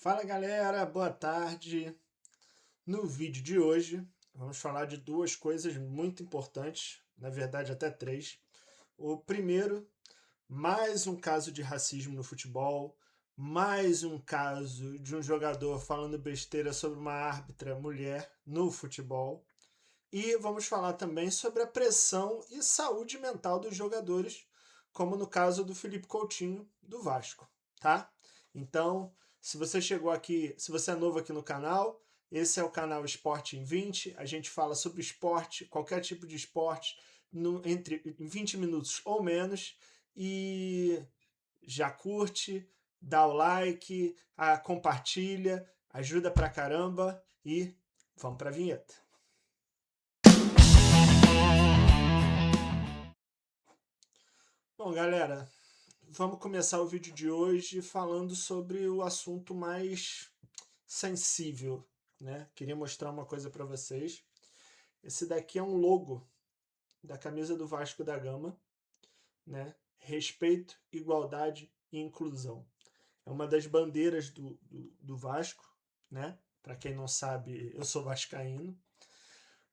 Fala galera, boa tarde. No vídeo de hoje, vamos falar de duas coisas muito importantes, na verdade até três. O primeiro, mais um caso de racismo no futebol, mais um caso de um jogador falando besteira sobre uma árbitra mulher no futebol. E vamos falar também sobre a pressão e saúde mental dos jogadores, como no caso do Felipe Coutinho, do Vasco, tá? Então, se você chegou aqui, se você é novo aqui no canal, esse é o canal Esporte em 20. A gente fala sobre esporte, qualquer tipo de esporte, entre 20 minutos ou menos. E já curte, dá o like, compartilha, ajuda pra caramba e vamos pra vinheta. Bom, galera, vamos começar o vídeo de hoje falando sobre o assunto mais sensível, né? Queria mostrar uma coisa para vocês. Esse daqui é um logo da camisa do Vasco da Gama, né? Respeito, igualdade e inclusão. É uma das bandeiras do Vasco, né? Para quem não sabe, eu sou vascaíno,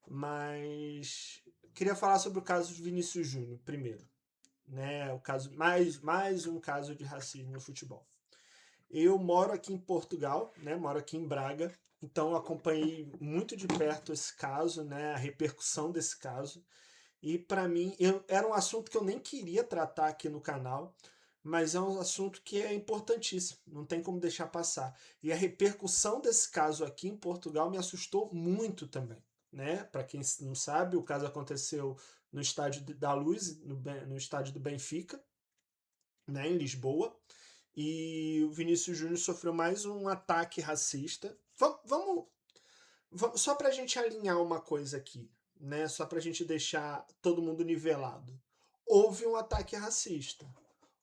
mas queria falar sobre o caso de Vinícius Júnior primeiro, né? O caso mais um caso de racismo no futebol. Eu moro aqui em Portugal, né? Moro aqui em Braga, então acompanhei muito de perto esse caso, né? A repercussão desse caso. E para mim, era um assunto que eu nem queria tratar aqui no canal, mas é um assunto que é importantíssimo, não tem como deixar passar. E a repercussão desse caso aqui em Portugal me assustou muito também, né? Para quem não sabe, o caso aconteceu no Estádio da Luz, no estádio do Benfica, né, em Lisboa, e o Vinícius Júnior sofreu mais um ataque racista. Só para a gente alinhar uma coisa aqui, né? Só para a gente deixar todo mundo nivelado. Houve um ataque racista,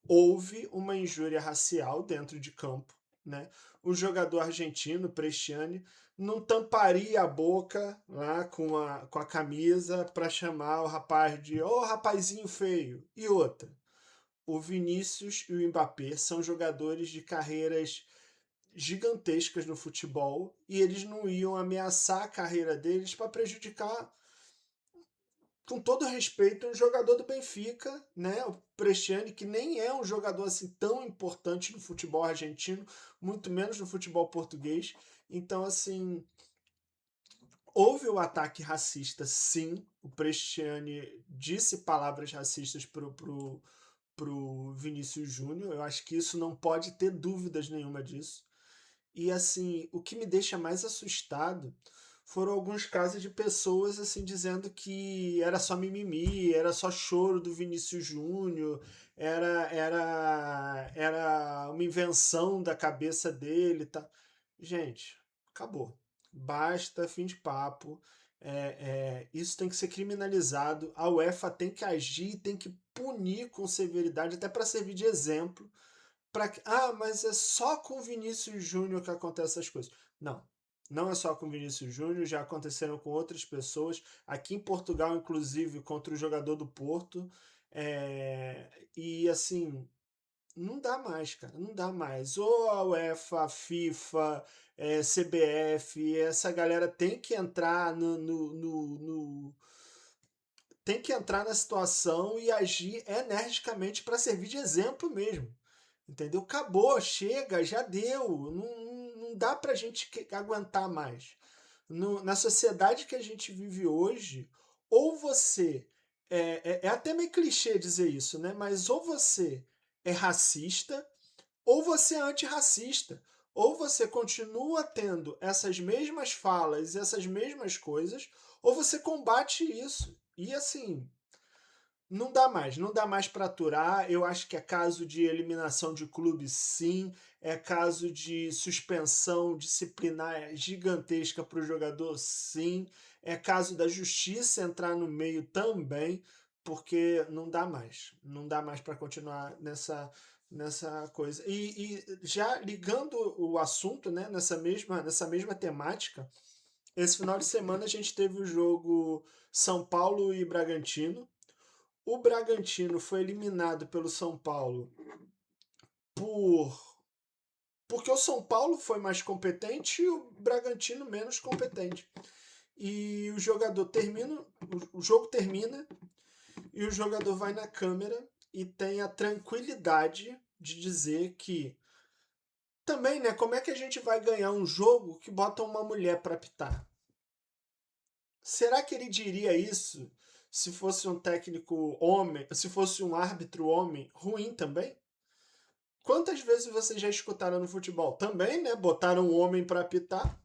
houve uma injúria racial dentro de campo, né? O jogador argentino, Prestiani, não tamparia a boca lá com a camisa para chamar o rapaz de "ô rapazinho feio". E outra, o Vinícius e o Mbappé são jogadores de carreiras gigantescas no futebol e eles não iam ameaçar a carreira deles para prejudicar, com todo respeito, um jogador do Benfica, né? O Prestiani, que nem é um jogador assim tão importante no futebol argentino, muito menos no futebol português. Então, assim, houve o ataque racista, sim. O Prestiani disse palavras racistas pro Vinícius Júnior. Eu acho que isso não pode ter dúvidas nenhuma disso. E assim, o que me deixa mais assustado foram alguns casos de pessoas assim dizendo que era só mimimi, era só choro do Vinícius Júnior, era uma invenção da cabeça dele, tá? Gente, acabou. Basta, fim de papo. Isso tem que ser criminalizado. A UEFA tem que agir, tem que punir com severidade, até para servir de exemplo. Mas é só com o Vinícius Júnior que acontecem essas coisas. Não, não é só com o Vinícius Júnior, já aconteceram com outras pessoas. Aqui em Portugal, inclusive, contra o jogador do Porto. E assim, não dá mais, cara, não dá mais. Ou a UEFA, a FIFA, CBF, essa galera tem que entrar tem que entrar na situação e agir energicamente para servir de exemplo mesmo. Entendeu? Acabou, chega, já deu. Não dá pra gente aguentar mais. Na sociedade que a gente vive hoje, ou você. É até meio clichê dizer isso, né? Mas ou você é racista, ou você é antirracista. Ou você continua tendo essas mesmas falas, essas mesmas coisas, ou você combate isso. E assim, não dá mais para aturar. Eu acho que é caso de eliminação de clube, sim. É caso de suspensão disciplinar gigantesca para o jogador, sim. É caso da justiça entrar no meio também, porque não dá mais. Não dá mais para continuar nessa coisa. E já ligando o assunto, né, nessa mesma temática, esse final de semana a gente teve o jogo São Paulo e Bragantino. O Bragantino foi eliminado pelo São Paulo por porque o São Paulo foi mais competente e o Bragantino menos competente. E o jogador termina, o jogo termina e o jogador vai na câmera e tem a tranquilidade de dizer que também, né, como é que a gente vai ganhar um jogo que bota uma mulher para apitar? Será que ele diria isso se fosse um técnico homem, se fosse um árbitro homem ruim também? Quantas vezes vocês já escutaram no futebol? Também, né? Botaram um homem para apitar.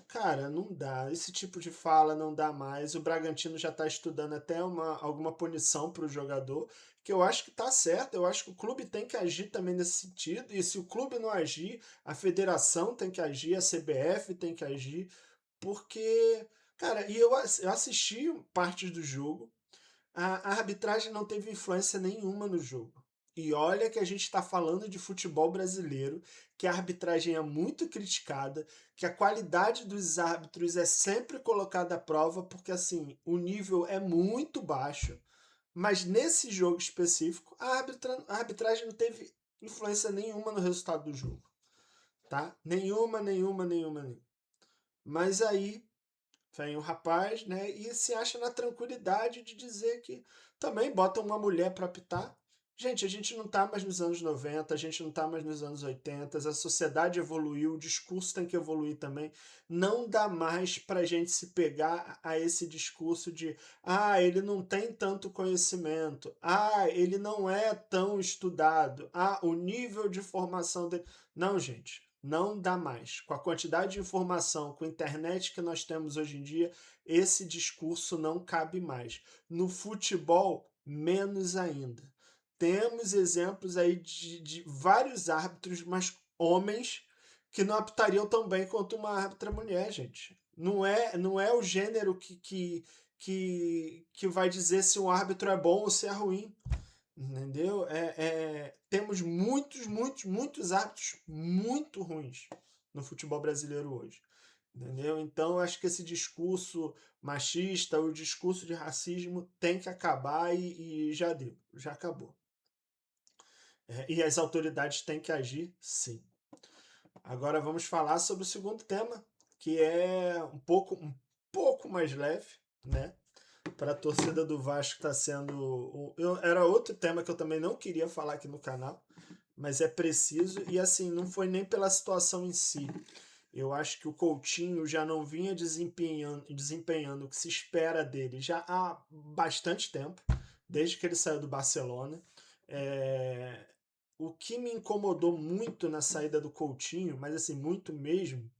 Cara, não dá. Esse tipo de fala não dá mais. O Bragantino já está estudando até alguma punição para o jogador, que eu acho que está certo. Eu acho que o clube tem que agir também nesse sentido. E se o clube não agir, a federação tem que agir, a CBF tem que agir, porque, cara, eu assisti partes do jogo. A arbitragem não teve influência nenhuma no jogo. E olha que a gente está falando de futebol brasileiro, que a arbitragem é muito criticada, que a qualidade dos árbitros é sempre colocada à prova, porque assim, o nível é muito baixo. Mas nesse jogo específico, a arbitragem não teve influência nenhuma no resultado do jogo. Tá? Nenhuma, nenhuma, nenhuma, nenhuma. Mas aí vem o rapaz, né, e se acha na tranquilidade de dizer que também bota uma mulher para apitar. Gente, a gente não está mais nos anos 90, a gente não está mais nos anos 80, a sociedade evoluiu, o discurso tem que evoluir também. Não dá mais para a gente se pegar a esse discurso de ele não tem tanto conhecimento, ele não é tão estudado, o nível de formação dele. Não, gente, não dá mais. Com a quantidade de informação, com a internet que nós temos hoje em dia, esse discurso não cabe mais. No futebol, menos ainda. Temos exemplos aí de vários árbitros, mas homens, que não apitariam tão bem quanto uma árbitra mulher, gente. Não é o gênero que vai dizer se um árbitro é bom ou se é ruim. Entendeu? Temos muitos, muitos, muitos árbitros muito ruins no futebol brasileiro hoje. Entendeu? Então, eu acho que esse discurso machista, o discurso de racismo tem que acabar e já deu, já acabou. E as autoridades têm que agir, sim. Agora vamos falar sobre o segundo tema, que é um pouco mais leve, né? Para a torcida do Vasco está sendo. Era outro tema que eu também não queria falar aqui no canal, mas é preciso. E assim, não foi nem pela situação em si. Eu acho que o Coutinho já não vinha desempenhando o que se espera dele já há bastante tempo, desde que ele saiu do Barcelona. É, O que me incomodou muito na saída do Coutinho, mas assim, muito mesmo,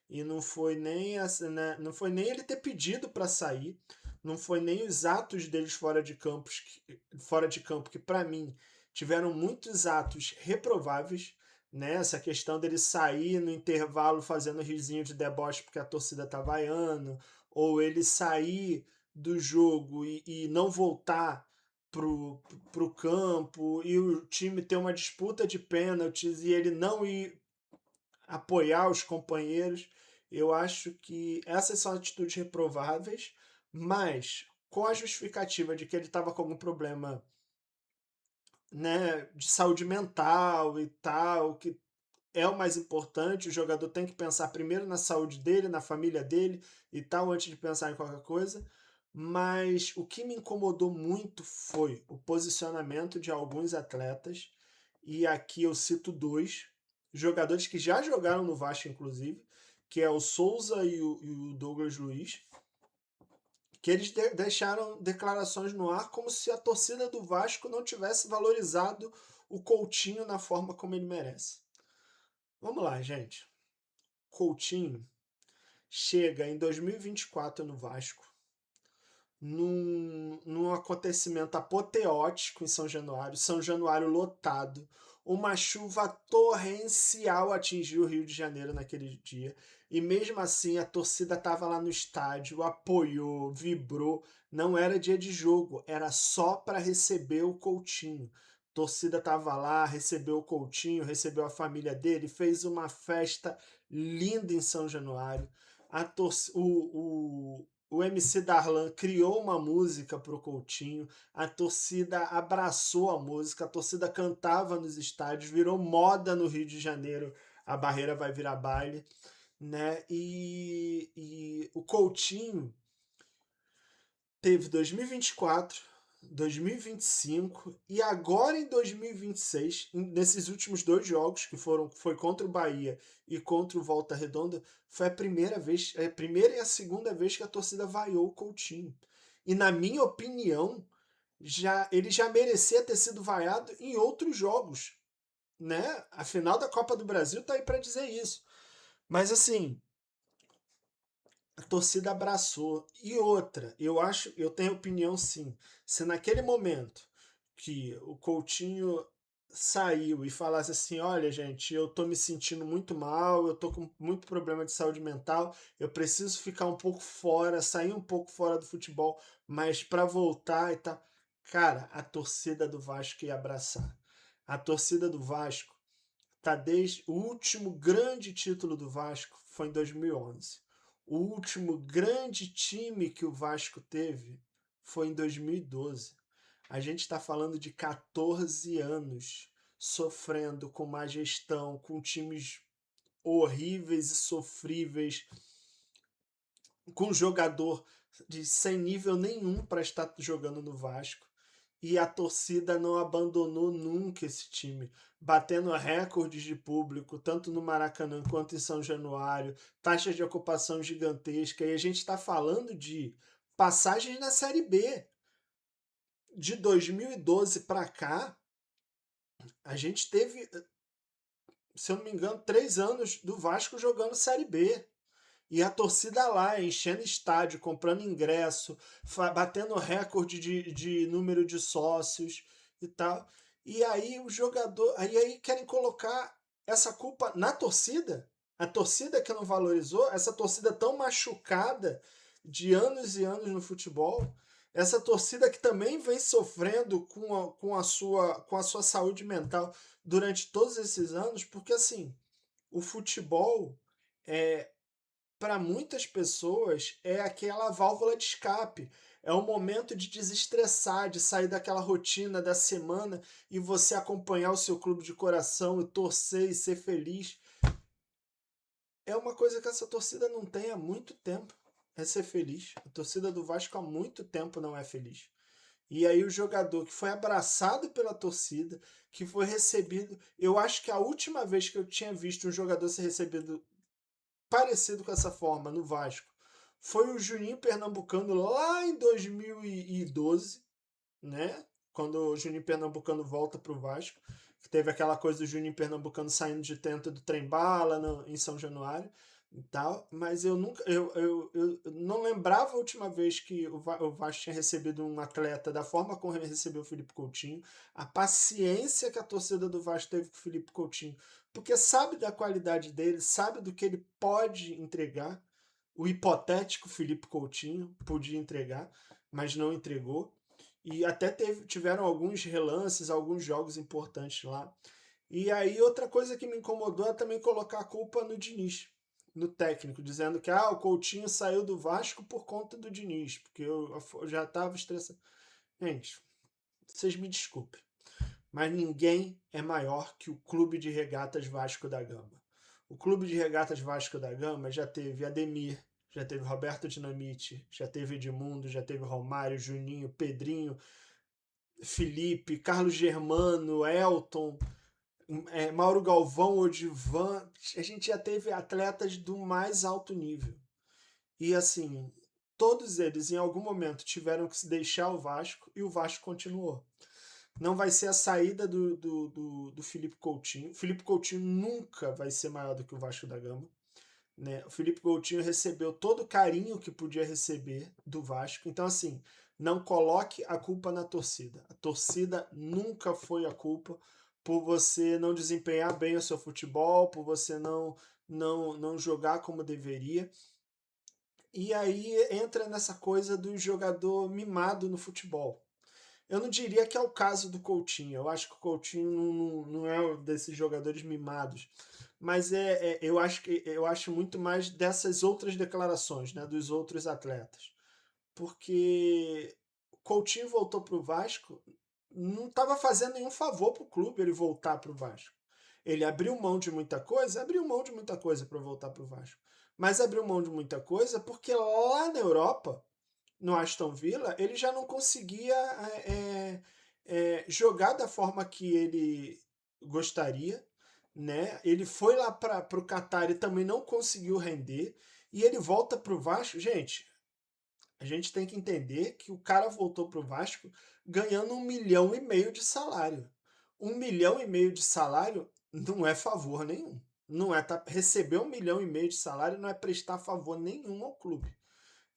e não foi nem né, não foi nem ele ter pedido para sair, não foi nem os atos deles fora de campo que para mim tiveram muitos atos reprováveis, né? Essa questão dele sair no intervalo fazendo risinho de deboche porque a torcida tá vaiando, ou ele sair do jogo e não voltar pro campo e o time ter uma disputa de pênaltis e ele não ir apoiar os companheiros. Eu acho que essas são atitudes reprováveis, mas com a justificativa de que ele estava com algum problema, né, de saúde mental e tal, que é o mais importante, o jogador tem que pensar primeiro na saúde dele, na família dele e tal, antes de pensar em qualquer coisa. Mas o que me incomodou muito foi o posicionamento de alguns atletas, e aqui eu cito dois, jogadores que já jogaram no Vasco, inclusive, que é o Souza e o Douglas Luiz, que eles deixaram declarações no ar como se a torcida do Vasco não tivesse valorizado o Coutinho na forma como ele merece. Vamos lá, gente. Coutinho chega em 2024 no Vasco, num acontecimento apoteótico em São Januário, São Januário lotado, uma chuva torrencial atingiu o Rio de Janeiro naquele dia, e mesmo assim a torcida estava lá no estádio, apoiou, vibrou, não era dia de jogo, era só para receber o Coutinho. A torcida estava lá, recebeu o Coutinho, recebeu a família dele, fez uma festa linda em São Januário. A torcida, o MC Darlan criou uma música para o Coutinho, a torcida abraçou a música, a torcida cantava nos estádios, virou moda no Rio de Janeiro, a barreira vai virar baile, né? E o Coutinho teve 2024, 2025 e agora em 2026, nesses últimos 2 jogos, foi contra o Bahia e contra o Volta Redonda, foi a primeira vez, a primeira e a segunda vez que a torcida vaiou o Coutinho. E na minha opinião, ele já merecia ter sido vaiado em outros jogos, né? A final da Copa do Brasil tá aí para dizer isso. Mas assim, a torcida abraçou. E outra, eu tenho opinião sim. Se naquele momento que o Coutinho saiu e falasse assim: olha, gente, eu tô me sentindo muito mal, eu tô com muito problema de saúde mental, eu preciso ficar um pouco fora, sair um pouco fora do futebol, mas para voltar e tal. Cara, a torcida do Vasco ia abraçar. A torcida do Vasco tá desde o último grande título do Vasco foi em 2011. O último grande time que o Vasco teve foi em 2012. A gente está falando de 14 anos sofrendo com má gestão, com times horríveis e sofríveis, com jogador sem nível nenhum para estar jogando no Vasco. E a torcida não abandonou nunca esse time, batendo recordes de público, tanto no Maracanã quanto em São Januário, taxa de ocupação gigantesca. E a gente está falando de passagens na Série B. De 2012 para cá, a gente teve, se eu não me engano, 3 anos do Vasco jogando Série B. E a torcida lá, enchendo estádio, comprando ingresso, batendo recorde de número de sócios e tal. E aí o jogador. Aí querem colocar essa culpa na torcida. A torcida que não valorizou, essa torcida tão machucada de anos e anos no futebol. Essa torcida que também vem sofrendo com a sua saúde mental durante todos esses anos, porque assim, o futebol é, para muitas pessoas é aquela válvula de escape. É o momento de desestressar, de sair daquela rotina da semana e você acompanhar o seu clube de coração e torcer e ser feliz. É uma coisa que essa torcida não tem há muito tempo. É ser feliz. A torcida do Vasco há muito tempo não é feliz. E aí o jogador que foi abraçado pela torcida, que foi recebido. Eu acho que a última vez que eu tinha visto um jogador ser recebido parecido com essa forma no Vasco foi o Juninho Pernambucano lá em 2012, né? Quando o Juninho Pernambucano volta para o Vasco, que teve aquela coisa do Juninho Pernambucano saindo de dentro do trem-bala em São Januário e tal, mas eu nunca, eu não lembrava a última vez que o Vasco tinha recebido um atleta da forma como ele recebeu o Felipe Coutinho, a paciência que a torcida do Vasco teve com o Felipe Coutinho, porque sabe da qualidade dele, sabe do que ele pode entregar. O hipotético Felipe Coutinho podia entregar, mas não entregou. E até tiveram alguns relances, alguns jogos importantes lá. E aí outra coisa que me incomodou é também colocar a culpa no Diniz, no técnico, dizendo que o Coutinho saiu do Vasco por conta do Diniz, porque eu já estava estressado. Gente, vocês me desculpem, mas ninguém é maior que o Clube de Regatas Vasco da Gama. O Clube de Regatas Vasco da Gama já teve Ademir, já teve Roberto Dinamite, já teve Edmundo, já teve Romário, Juninho, Pedrinho, Felipe, Carlos Germano, Elton, Mauro Galvão, Odivan. A gente já teve atletas do mais alto nível. E assim, todos eles em algum momento tiveram que se deixar o Vasco e o Vasco continuou. Não vai ser a saída do Felipe Coutinho. O Felipe Coutinho nunca vai ser maior do que o Vasco da Gama. Né? O Felipe Coutinho recebeu todo o carinho que podia receber do Vasco. Então, assim, não coloque a culpa na torcida. A torcida nunca foi a culpa por você não desempenhar bem o seu futebol, por você não jogar como deveria. E aí entra nessa coisa do jogador mimado no futebol. Eu não diria que é o caso do Coutinho. Eu acho que o Coutinho não é um desses jogadores mimados. Mas eu acho muito mais dessas outras declarações, né, dos outros atletas. porque o Coutinho voltou para o Vasco, não estava fazendo nenhum favor para o clube ele voltar para o Vasco. Ele abriu mão de muita coisa para voltar para o Vasco. Mas abriu mão de muita coisa porque lá na Europa, no Aston Villa, ele já não conseguia jogar da forma que ele gostaria, né? Ele foi lá para o Qatar e também não conseguiu render, e ele volta para o Vasco. Gente, a gente tem que entender que o cara voltou para o Vasco ganhando 1,5 milhão de salário. 1,5 milhão de salário não é favor nenhum. Não é receber 1,5 milhão de salário não é prestar favor nenhum ao clube.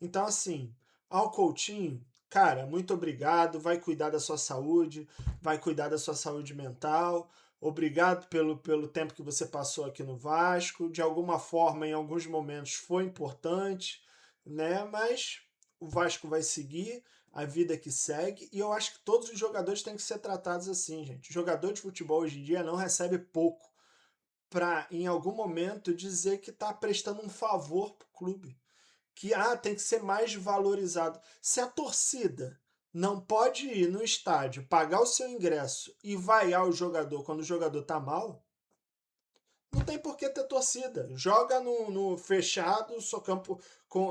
Então, assim, ao Coutinho, cara, muito obrigado, vai cuidar da sua saúde, vai cuidar da sua saúde mental. Obrigado pelo tempo que você passou aqui no Vasco. De alguma forma, em alguns momentos, foi importante, né? Mas o Vasco vai seguir, a vida que segue, e eu acho que todos os jogadores têm que ser tratados assim, gente. O jogador de futebol hoje em dia não recebe pouco para, em algum momento, dizer que está prestando um favor para o clube, que tem que ser mais valorizado. Se a torcida não pode ir no estádio, pagar o seu ingresso e vaiar o jogador quando o jogador tá mal, não tem por que ter torcida. Joga no fechado, só campo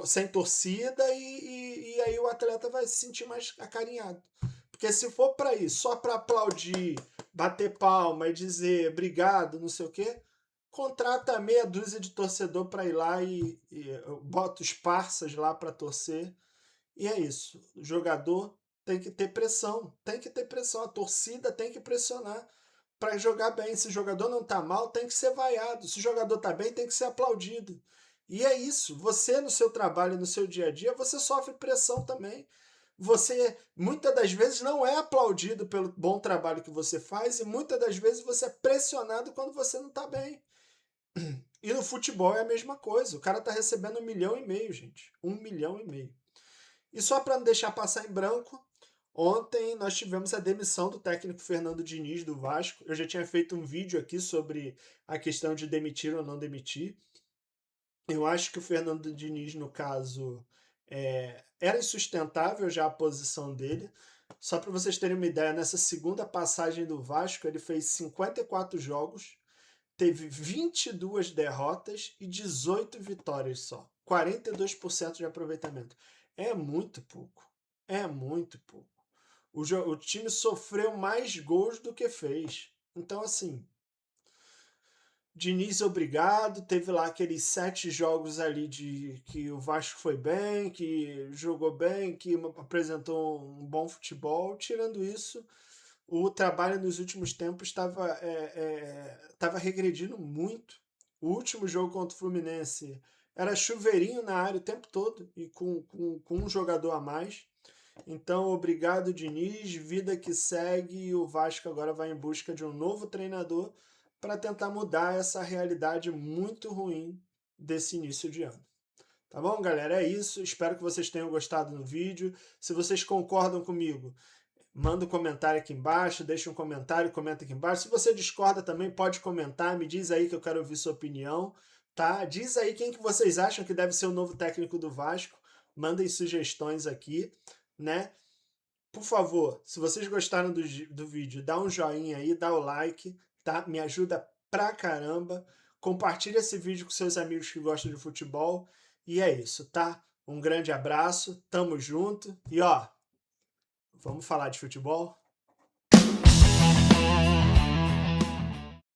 sem torcida, e aí o atleta vai se sentir mais acarinhado. Porque se for para ir só para aplaudir, bater palma e dizer obrigado, não sei o quê, contrata meia dúzia de torcedor para ir lá e bota os parças lá para torcer. E é isso. O jogador tem que ter pressão. Tem que ter pressão. A torcida tem que pressionar para jogar bem. Se o jogador não tá mal, tem que ser vaiado. Se o jogador tá bem, tem que ser aplaudido. E é isso. Você, no seu trabalho, no seu dia a dia, você sofre pressão também. Você, muitas das vezes, não é aplaudido pelo bom trabalho que você faz, e muitas das vezes você é pressionado quando você não tá bem. E no futebol é a mesma coisa. O cara tá recebendo 1,5 milhão, gente. 1,5 milhão. E só para não deixar passar em branco, ontem nós tivemos a demissão do técnico Fernando Diniz do Vasco. Eu já tinha feito um vídeo aqui sobre a questão de demitir ou não demitir. Eu acho que o Fernando Diniz, no caso, era insustentável já a posição dele. Só para vocês terem uma ideia, nessa segunda passagem do Vasco, ele fez 54 jogos, teve 22 derrotas e 18 vitórias só. 42% de aproveitamento. É muito pouco. É muito pouco. O time sofreu mais gols do que fez. Então, assim, Diniz, obrigado. Teve lá aqueles 7 jogos ali de que o Vasco foi bem, que jogou bem, que apresentou um bom futebol. Tirando isso, o trabalho nos últimos tempos estava regredindo muito. O último jogo contra o Fluminense era chuveirinho na área o tempo todo e com um jogador a mais. Então, obrigado, Diniz. Vida que segue. E o Vasco agora vai em busca de um novo treinador para tentar mudar essa realidade muito ruim desse início de ano. Tá bom, galera? É isso. Espero que vocês tenham gostado do vídeo. Se vocês concordam comigo, manda um comentário aqui embaixo, deixa um comentário, comenta aqui embaixo. Se você discorda também, pode comentar, me diz aí que eu quero ouvir sua opinião, tá? Diz aí quem que vocês acham que deve ser o novo técnico do Vasco. Mandem sugestões aqui, né? Por favor, se vocês gostaram do vídeo, dá um joinha aí, dá o like, tá? Me ajuda pra caramba. Compartilha esse vídeo com seus amigos que gostam de futebol. E é isso, tá? Um grande abraço, tamo junto. E ó, vamos falar de futebol?